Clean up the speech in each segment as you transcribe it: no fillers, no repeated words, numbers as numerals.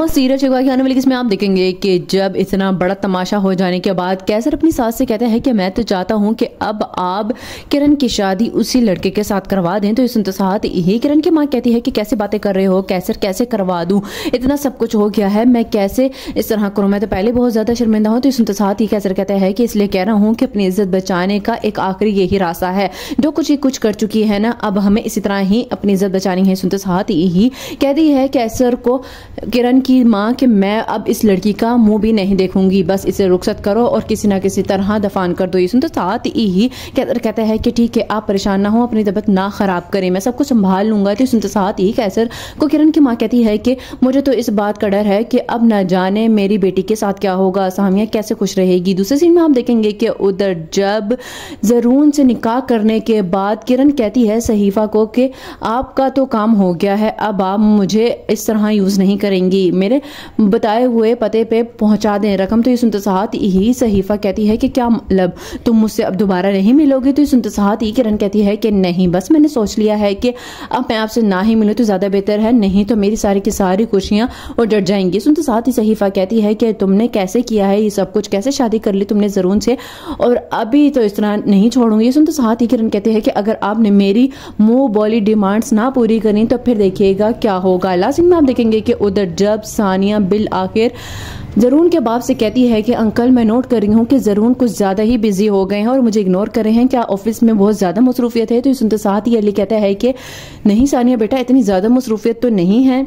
Series Shekhwa की आने वाली किस्में आप देखेंगे कि जब इतना बड़ा तमाशा हो जाने के बाद कैसर अपनी सास से कहता है कि मैं तो चाहता हूं कि अब आप किरण की शादी उसी लड़के के साथ करवा दें। तो इस सुनते साथ ही किरण की मां कहती है कि कैसे बातें कर रहे हो कैसर, कैसे करवा दूं, इतना सब कुछ हो गया है, मैं कैसे इस तरह करूं, मैं तो पहले बहुत ज्यादा शर्मिंदा हूं। तो इस सुनते साथ ही कैसर कहता है कि इसलिए कह रहा हूं कि अपनी इज्जत बचाने का एक आखिरी यही रास्ता है, जो कुछ कर चुकी है ना, अब हमें इसी तरह ही अपनी इज्जत बचानी है। सुनते साथ ही कहती है कैसर को किरण की मां कि मैं अब इस लड़की का मुंह भी नहीं देखूंगी, बस इसे रुखसत करो और किसी ना किसी तरह दफान कर दो। ये सुनते साथ ही कैसर कहता है कि ठीक है, आप परेशान ना हो, अपनी तबीयत ना खराब करें, मैं सब कुछ संभाल लूंगा। तो सुनते साथ ही कैसर को किरण की मां कहती है कि मुझे तो इस बात का डर है कि अब न जाने मेरी बेटी के साथ क्या होगा, सामिया कैसे खुश रहेगी। दूसरे सीन में आप देखेंगे कि उधर जब जरून से निकाह करने के बाद किरण कहती है सहीफा को कि आपका तो काम हो गया है, अब आप मुझे इस तरह यूज नहीं करेंगी, मेरे बताए हुए पते पे पहुंचा दें रकम। तो ये सुनते साथ ही सहीफा कहती है कि क्या मतलब, तुम मुझसे अब दोबारा नहीं मिलोगे। तो ये सुनते साथ ही किरण कहती है कि नहीं, बस मैंने सोच लिया है कि अब मैं आपसे ना ही मिलूं तो ज्यादा बेहतर है, नहीं तो मेरी सारी की सारी खुशियां उजड़ जाएंगी। सुनते साथ ही सहीफा कहती है कि तुमने कैसे किया है ये सब कुछ, कैसे शादी कर ली तुमने जरून से, और अभी तो इस तरह नहीं छोड़ूंगी। सुनते साथ ही किरण कहते हैं कि अगर आपने मेरी मुंह बोली डिमांड्स ना पूरी करी तो फिर देखिएगा क्या होगा। लास्ट में आप देखेंगे कि उधर जब सानिया बिल आखिर जरून के बाप से कहती है कि अंकल मैं नोट कर रही हूँ कि जरून कुछ ज्यादा ही बिजी हो गए हैं और मुझे इग्नोर कर रहे हैं, क्या ऑफिस में बहुत ज्यादा मसरूफियत है। तो सुनते साथ ही अली कहता है कि नहीं सानिया बेटा, इतनी ज्यादा मसरूफियत तो नहीं है,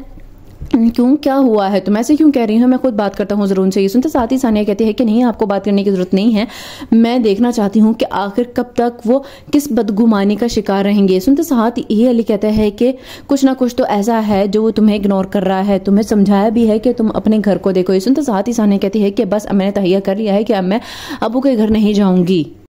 क्यों क्या हुआ है, तुम ऐसे क्यों कह रही हो, मैं खुद बात करता हूँ जरून से। ये सुनते साथ ही सानिया कहती है कि नहीं, आपको बात करने की जरूरत नहीं है, मैं देखना चाहती हूँ कि आखिर कब तक वो किस बदगुमानी का शिकार रहेंगे। सुनते साथ ही अली कहता है कि कुछ ना कुछ तो ऐसा है जो वो तुम्हें इग्नोर कर रहा है, तुम्हें समझाया भी है कि तुम अपने घर को देखो। ये सुनते साथ ही सानिया कहती है कि बस मैंने तहैया कर लिया है कि अब मैं अबू के घर नहीं जाऊंगी।